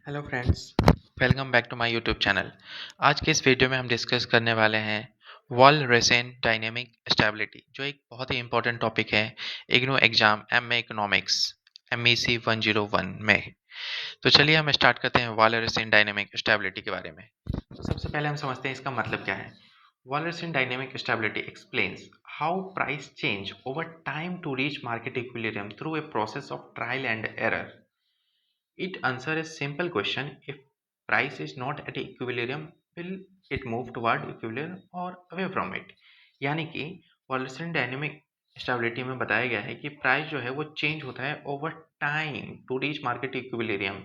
Hello friends, welcome back to my YouTube channel. आज के इस वीडियो में हम डिस्कस करने वाले हैं वॉलरेसियन डायनेमिक स्टेबिलिटी, जो एक बहुत ही इंपॉर्टेंट टॉपिक है IGNOU exam MA economics MEC 101 में। तो चलिए हम स्टार्ट करते हैं वॉलरेसियन डायनेमिक स्टेबिलिटी के बारे में। तो सबसे पहले हम समझते हैं इसका मतलब क्या है। Walrasian dynamic stability explains how price change over time to reach market equilibrium through a process of trial and error. It answers a simple question: if price is not at equilibrium, will it move toward equilibrium or away from it? यानी कि वॉलरेसियन dynamic stability में बताया गया है कि price जो है वो चेंज होता है over time to reach market equilibrium.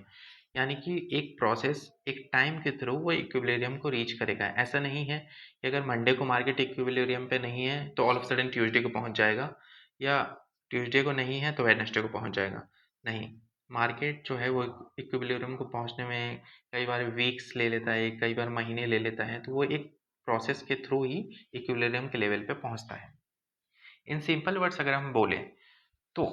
यानी कि एक प्रोसेस एक टाइम के थ्रू वो इक्विलिब्रियम को रीच करेगा। ऐसा नहीं है कि अगर मंडे को मार्केट इक्विलिब्रियम पे नहीं है तो ऑल ऑफ सडन ट्यूसडे को पहुंच जाएगा, या ट्यूसडे को नहीं है तो वेडनेसडे को पहुंच जाएगा। नहीं, मार्केट जो है वो इक्विलिब्रियम को पहुंचने में कई बार वीक्स ले लेता है, कई बार महीने ले लेता है, तो वो एक प्रोसेस के थ्रू ही इक्विलिब्रियम के लेवल पे पहुंचता है। इन सिंपल वर्ड्स अगर हम बोले तो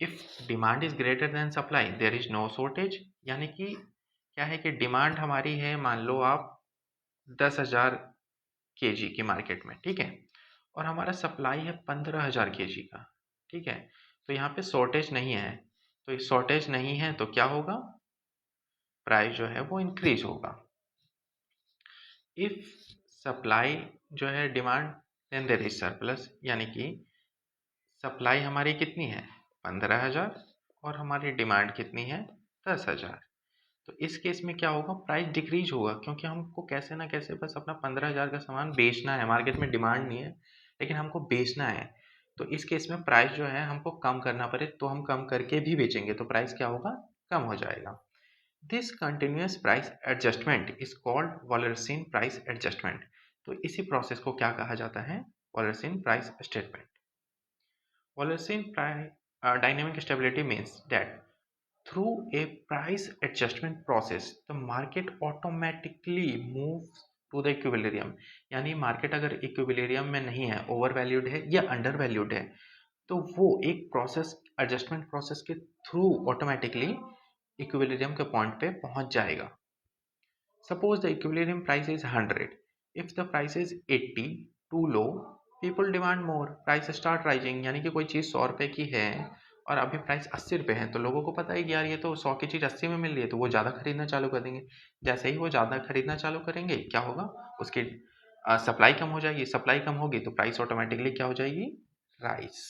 if demand is greater than supply there is no shortage. यानी कि क्या है कि डिमांड हमारी है, मान लो आप 10,000 kg की मार्केट में, ठीक है, और हमारा सप्लाई है 15,000 kg का, ठीक है। तो यहाँ पे शॉर्टेज नहीं है, तो शॉर्टेज नहीं है तो क्या होगा, प्राइस जो है वो इंक्रीज होगा। इफ सप्लाई जो है demand then there is surplus, यानी कि सप्लाई हमारी कितनी है 15,000 और हमारी डिमांड कितनी है 10,000। तो इस केस में क्या होगा, प्राइस डिक्रीज होगा, क्योंकि हमको कैसे ना कैसे बस अपना 15,000 का सामान बेचना है। मार्केट में डिमांड नहीं है लेकिन हमको बेचना है, तो इस केस में प्राइस जो है हमको कम करना पड़े तो हम कम करके भी बेचेंगे, तो प्राइस क्या होगा, कम हो जाएगा। This continuous price adjustment is called Walrasian price adjustment. तो इसी प्रोसेस को क्या कहा जाता है, Walrasian price statement. Walrasian dynamic stability means that through a price adjustment process the market automatically moves to the equilibrium। यानी मार्केट अगर equilibrium में नहीं है, ओवर वैल्यूड है या अंडर वैल्यूड है, तो वो एक प्रोसेस एडजस्टमेंट प्रोसेस के थ्रू ऑटोमेटिकली इक्विलिब्रियम के पॉइंट पे पहुंच जाएगा। Suppose the equilibrium price is 100, if the price is 80 too low, people demand more, price start rising. यानी कि कोई चीज़ 100 रुपये की है और अभी प्राइस 80 रुपये है, तो लोगों को पता है कि यार ये तो 100 की चीज़ 80 में मिल रही है, तो वो ज़्यादा खरीदना चालू कर देंगे। जैसे ही वो ज़्यादा खरीदना चालू करेंगे क्या होगा, उसकी सप्लाई कम हो जाएगी, सप्लाई कम होगी तो प्राइस ऑटोमेटिकली क्या हो जाएगी, राइज।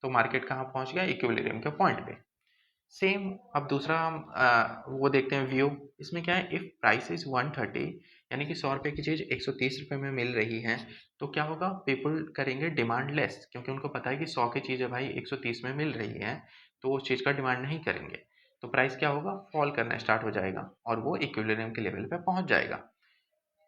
तो मार्केट कहाँ पहुँच गया, इक्विलिब्रियम के पॉइंट पे। सेम अब दूसरा हम वो देखते हैं व्यू। इसमें क्या है, इफ प्राइस इज 130, यानी कि 100 रुपये की चीज़ 130 रुपये में मिल रही है, तो क्या होगा, पीपल करेंगे डिमांड लेस, क्योंकि उनको पता है कि 100 की चीज़ है भाई 130 में मिल रही है, तो उस चीज़ का डिमांड नहीं करेंगे, तो प्राइस क्या होगा, फॉल करना स्टार्ट हो जाएगा और वो इक्विलिब्रियम के लेवल पे पहुंच जाएगा।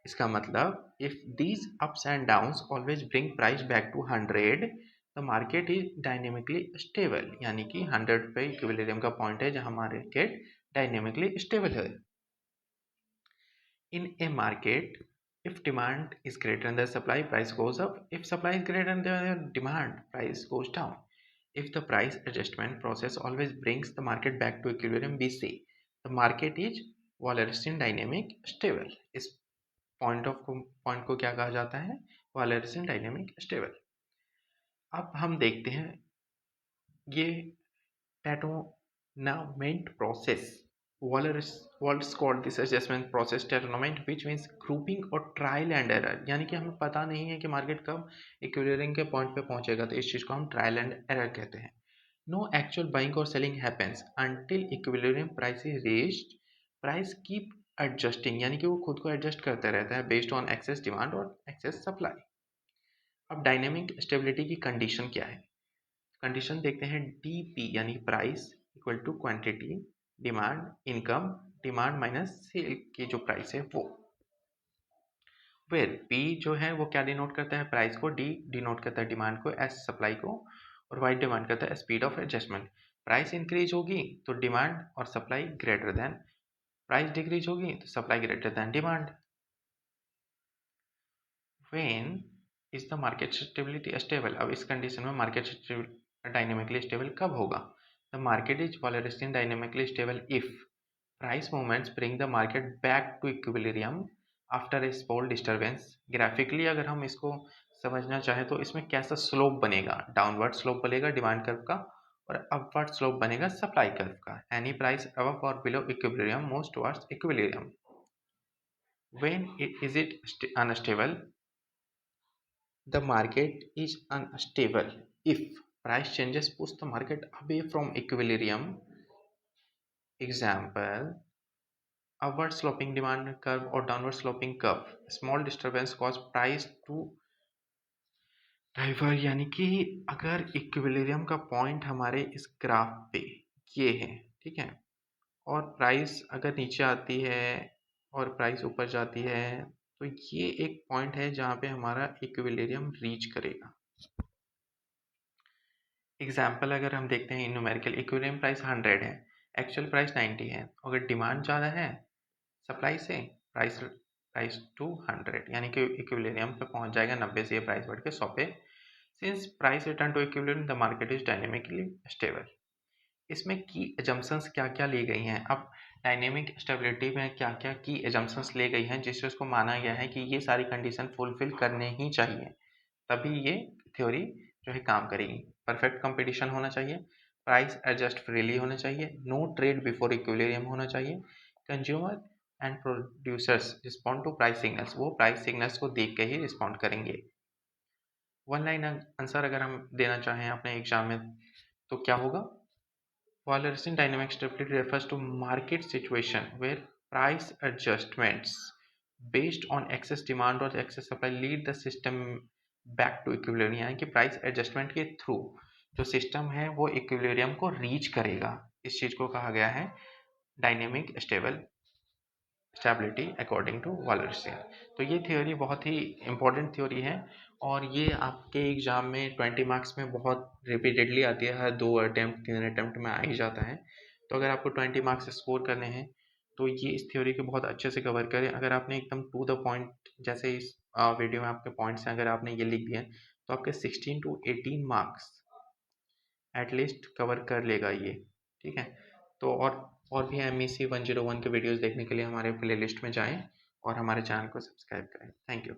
इसका मतलब if these ups and downs always bring price back to 100, the market is dynamically stable. यानी कि 100 पे इक्विलिब्रियम का पॉइंट है जहां मार्केट डायनेमिकली स्टेबल है। इन ए market if demand is greater than the supply, price goes up. If supply is greater than the demand, price goes down. If the price adjustment process always brings the market back to equilibrium, we say the market is Walrasian dynamic stable। इस point को क्या कहा जाता है, Walrasian dynamic stable. अब हम देखते हैं ये tatonnement process. What's called this adjustment process tatonnement, which means groping और ट्रायल एंड एरर। यानी कि हमें पता नहीं है कि मार्केट कब इक्विलिब्रियम के पॉइंट पे पहुंचेगा, तो इस चीज को हम ट्रायल एंड एरर कहते हैं। नो एक्चुअल बाइंग और selling happens until equilibrium price is reached. Price keep adjusting, यानी कि वो खुद को एडजस्ट करता रहता है बेस्ड ऑन एक्सेस डिमांड और एक्सेस सप्लाई। अब डायनेमिक स्टेबिलिटी की कंडीशन क्या है, कंडीशन देखते हैं। डीपी यानी price equal to quantity demand income, demand minus sale की जो प्राइस है वो। वेयर पी जो है वो क्या डिनोट करता है, प्राइस को, डी डिनोट करता है डिमांड को, एस सप्लाई को, और वाई डिमांड करता है speed of adjustment. Price increase होगी तो डिमांड और supply greater than, price decrease होगी तो supply greater than demand. When is the market stability stable. अब इस कंडीशन में मार्केट डायनेमिकली स्टेबल कब होगा, the market is Walrasian dynamically stable if price movements bring the market back to equilibrium after a small disturbance. Graphically अगर हम इसको समझना चाहें तो इसमें कैसा स्लोप बनेगा, डाउनवर्ड स्लोप बनेगा डिमांड कर्व का और अपवर्ड स्लोप बनेगा सप्लाई कर्व का। एनी प्राइस अबव और below equilibrium moves towards equilibrium. When is it unstable? The market is unstable if price changes push the market away from equilibrium. Example, upward sloping demand curve or downward sloping curve. Small disturbance cause price to diverge, यानी कि अगर equilibrium का point हमारे इस graph पे ये है, ठीक है, और प्राइस अगर नीचे आती है और प्राइस ऊपर जाती है तो ये एक पॉइंट है जहाँ पे हमारा इक्विलिब्रियम रीच करेगा। एग्जाम्पल अगर हम देखते हैं, न्यूमेरिकल इक्विलिब्रियम प्राइस 100 है, एक्चुअल प्राइस 90 है। अगर डिमांड ज़्यादा है सप्लाई से, प्राइस प्राइस टू 100 यानी कि इक्विलिब्रियम पे पहुंच जाएगा 90 से, ये प्राइस बढ़ के 100 पे। Since price return to equilibrium the market is dynamically stable. इसमें की एजम्पशंस क्या क्या ली गई हैं? अब डायनेमिक स्टेबिलिटी में क्या क्या की एजम्पशंस ली गई हैं जिससे उसको माना गया है कि ये सारी कंडीशन फुलफिल करने ही चाहिए, तभी ये थ्योरी जो है काम करेगी। परफेक्ट कंपटीशन होना चाहिए, प्राइस एडजस्ट फ्रीली होना चाहिए, नो ट्रेड बिफोर इक्विलिब्रियम होना चाहिए, consumer and producers respond to price signals, वो प्राइस सिग्नल्स को देख के ही रिस्पॉन्ड करेंगे। वन लाइन आंसर अगर हम देना चाहें अपने एग्जाम में तो क्या होगा? Walrasian dynamic stability refers to market situation where price adjustments based on excess demand or excess supply lead the system back to equilibrium, यानी कि प्राइस एडजस्टमेंट के थ्रू जो सिस्टम है वो इक्विलिब्रियम को रीच करेगा। इस चीज को कहा गया है डायनेमिक स्टेबिलिटी अकॉर्डिंग टू वालरसियन। तो ये थ्योरी बहुत ही इंपॉर्टेंट थ्योरी है और ये आपके एग्जाम में 20 मार्क्स में बहुत रिपीटेडली आती है, हर 2 अटेम्प्ट 3 अटेम्प्ट में आ ही जाता है। तो अगर आपको 20 मार्क्स स्कोर करने हैं तो ये इस थ्योरी को बहुत अच्छे से कवर करें। अगर आपने एकदम टू द पॉइंट जैसे इस वीडियो में आपके पॉइंट्स हैं, अगर आपने ये लिख दिए तो आपके 16 to 18 मार्क्स एटलीस्ट कवर कर लेगा ये, ठीक है। तो और भी MEC 101 के वीडियोस देखने के लिए हमारे प्लेलिस्ट में जाएं और हमारे चैनल को सब्सक्राइब करें। Thank you.